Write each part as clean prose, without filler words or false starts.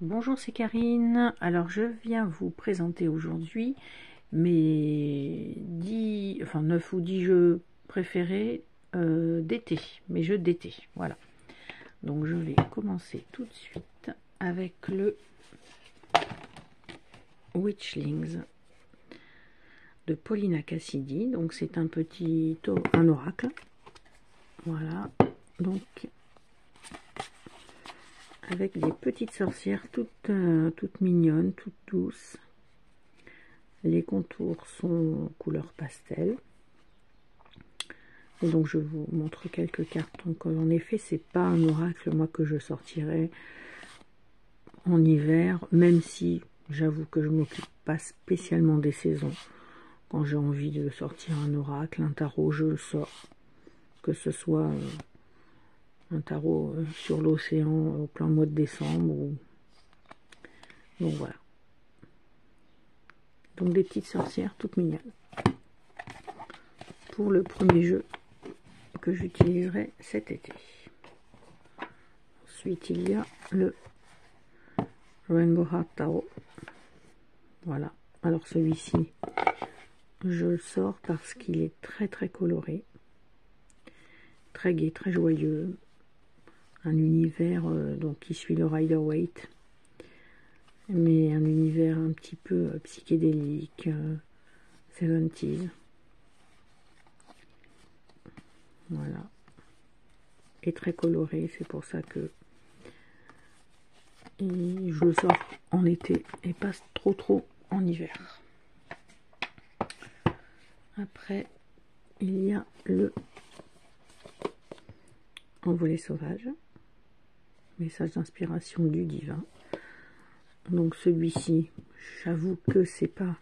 Bonjour, c'est Karine. Alors, je viens vous présenter aujourd'hui mes 9 ou 10 jeux préférés d'été, mes jeux d'été. Voilà. Donc, je vais commencer tout de suite avec le Witchlings de Paulina Cassidy. Donc, c'est un oracle. Voilà. Donc, avec des petites sorcières toutes mignonnes, toutes douces. Les contours sont couleur pastel. Et donc je vous montre quelques cartes. Donc en effet, c'est pas un oracle moi que je sortirais en hiver, même si j'avoue que je m'occupe pas spécialement des saisons. Quand j'ai envie de sortir un oracle, un tarot, je le sors. Que ce soit un tarot sur l'océan au plein mois de décembre. Donc voilà. Donc des petites sorcières toutes mignonnes. Pour le premier jeu que j'utiliserai cet été. Ensuite, il y a le Rainbow Heart Tarot. Voilà. Alors celui-ci, je le sors parce qu'il est très très coloré, très gai, très joyeux. Un univers donc qui suit le Rider-Waite, mais un univers un petit peu psychédélique, 70s. Voilà. Et très coloré, c'est pour ça que je le sors en été et pas trop en hiver. Après, il y a le Envolée sauvage, message d'inspiration du divin. Donc celui-ci, j'avoue que c'est pas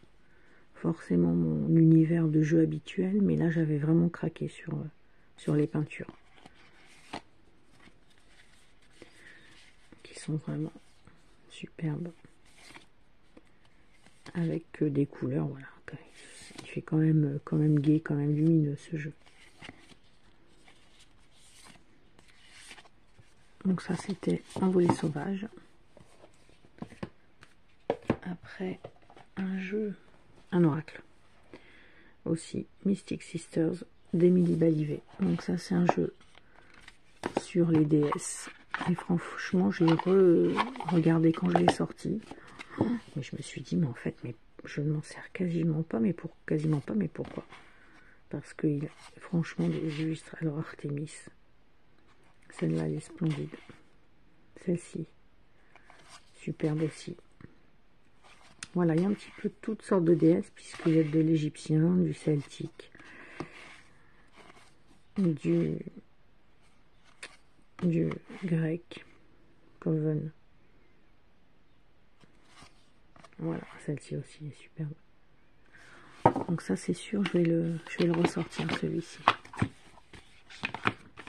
forcément mon univers de jeu habituel, mais là j'avais vraiment craqué sur les peintures. Qui sont vraiment superbes. Avec des couleurs, voilà. Il fait quand même gai, quand même lumineux ce jeu. Donc ça c'était Envolée sauvage. Après un oracle. Aussi Mystic Sisters d'Émilie Balivet. Donc ça c'est un jeu sur les déesses. Et franchement je l'ai regardé quand je l'ai sorti. Mais je me suis dit mais en fait je ne m'en sers quasiment pas, mais pourquoi? Parce que franchement des illustres. Alors Artémis. Celle-là, elle est splendide. Celle-ci, superbe aussi. Voilà, il y a un petit peu toutes sortes de déesses, puisqu'il y a de l'égyptien, du celtique, du grec, Coven. Voilà, celle-ci aussi est superbe. Donc ça, c'est sûr, je vais le ressortir, celui-ci.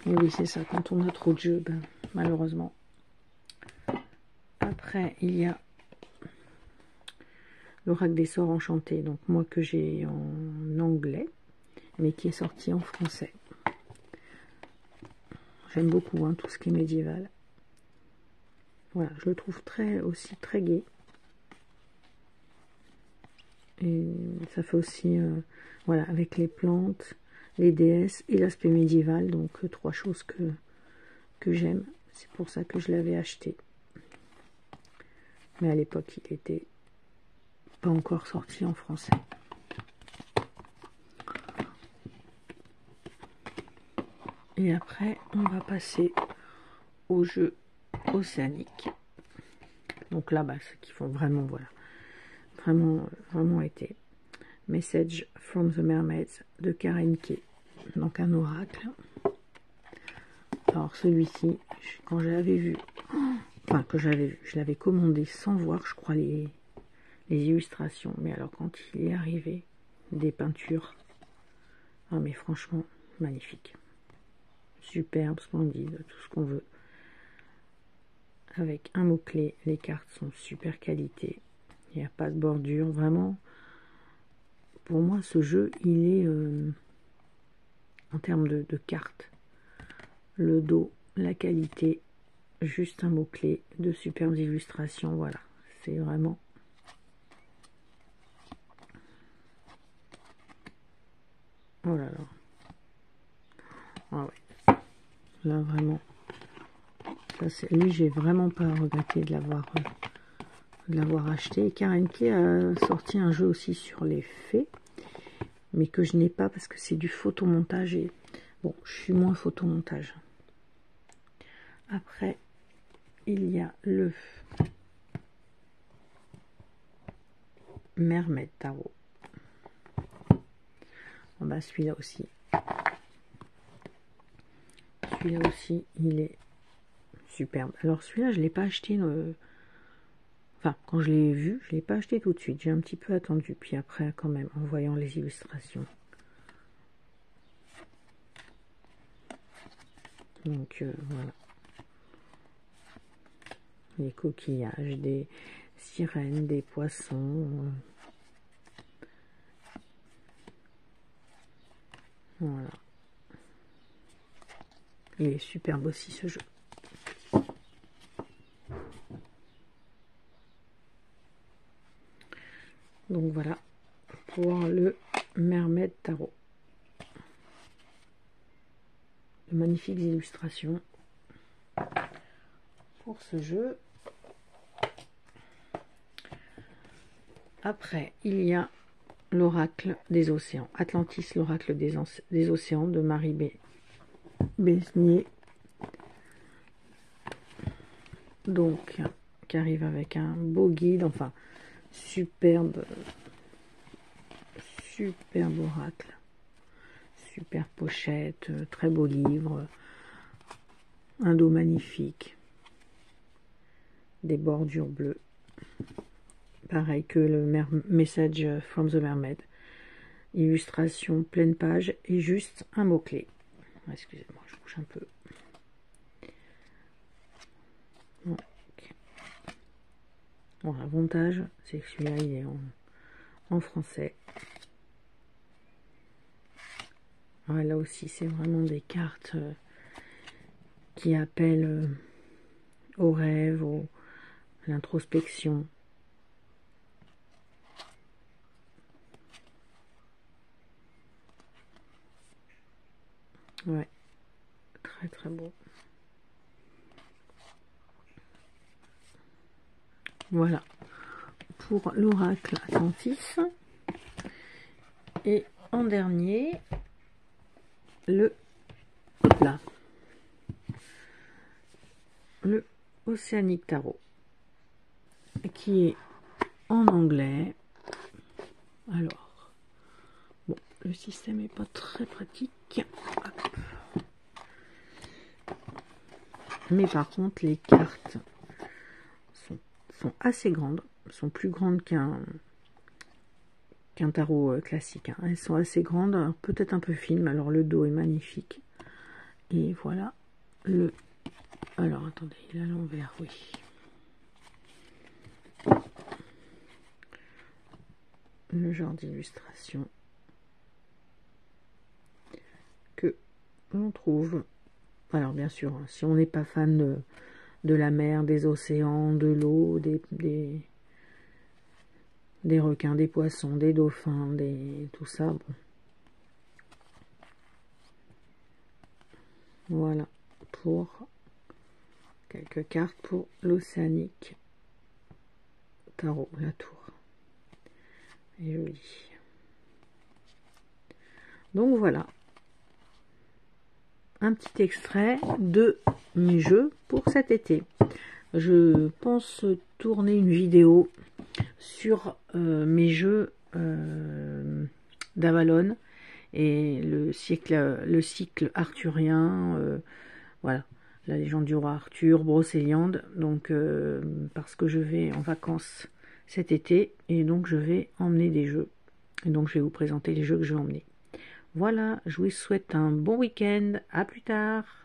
Et oui, c'est ça, quand on a trop de jeux, ben, malheureusement. Après, il y a l'Oracle des sorts enchantés, donc moi que j'ai en anglais, mais qui est sorti en français. J'aime beaucoup tout ce qui est médiéval. Voilà, je le trouve aussi très gai. Et ça fait aussi, voilà, avec les plantes, les déesses et l'aspect médiéval, donc trois choses que j'aime. C'est pour ça que je l'avais acheté. Mais à l'époque, il était pas encore sorti en français. Et après, on va passer aux jeux océaniques. Donc là, ceux qui font vraiment, voilà, vraiment été. Message from the Mermaids de Karen Kay. Donc un oracle. Alors celui-ci, quand je l'avais vu, je l'avais commandé sans voir, je crois, les illustrations. Mais alors quand il est arrivé, des peintures, ah mais franchement, magnifique. Superbe, splendide, tout ce qu'on veut. Avec un mot-clé, les cartes sont super qualité. Il n'y a pas de bordure, vraiment. Pour moi, ce jeu, il est, en termes de cartes, le dos, la qualité, juste un mot-clé, de superbes illustrations, voilà. C'est vraiment... Oh là là. Ah ouais. Là, vraiment. Ça, lui, j'ai vraiment pas regretté de l'avoir acheté. Et Karen Kay a sorti un jeu aussi sur les fées, mais que je n'ai pas parce que c'est du photomontage et bon, je suis moins photomontage. Après, il y a le Mermaid Tarot. Ah bah, celui-là aussi. Celui-là aussi, il est superbe. Alors celui-là, je ne l'ai pas acheté. Enfin, quand je l'ai vu, je ne l'ai pas acheté tout de suite. J'ai un petit peu attendu. Puis après, quand même, en voyant les illustrations. Donc, voilà. Les coquillages, des sirènes, des poissons. Voilà. Il est superbe aussi, ce jeu. Donc, voilà. Pour le Mermaid Tarot. De magnifiques illustrations pour ce jeu. Après, il y a l'oracle des océans. Atlantis, l'oracle des océans de Marie Besnier. Donc, qui arrive avec un beau guide, enfin, superbe oracle. Super pochette, très beau livre. Un dos magnifique. Des bordures bleues. Pareil que le Message from the Mermaid. Illustration pleine page et juste un mot-clé. Excusez-moi, je bouge un peu. Bon, l'avantage, c'est que celui-là, il est en français. Ah, là aussi, c'est vraiment des cartes qui appellent au rêve, à l'introspection. Ouais, très très beau. Voilà, pour l'oracle Atlantis. Et en dernier, le Océanique Tarot, qui est en anglais. Alors, bon, le système n'est pas très pratique. Hop. Mais par contre, les cartes sont assez grandes, sont plus grandes qu'un tarot classique. Hein. Elles sont assez grandes, peut-être un peu fines, mais alors le dos est magnifique. Et voilà le... Alors, attendez, il est à l'envers, oui. Le genre d'illustration que l'on trouve. Alors, bien sûr, hein, si on n'est pas fan de la mer, des océans, de l'eau, des requins, des poissons, des dauphins, tout ça, bon. Voilà pour quelques cartes pour l'Océanique Tarot, la tour. Et joli. Donc voilà, un petit extrait de mes jeux pour cet été. Je pense tourner une vidéo sur mes jeux d'Avalon et le cycle arthurien, voilà, la légende du roi Arthur, Brocéliande, donc parce que je vais en vacances cet été et donc je vais emmener des jeux. Et donc je vais vous présenter les jeux que je vais emmener. Voilà, je vous souhaite un bon week-end, à plus tard.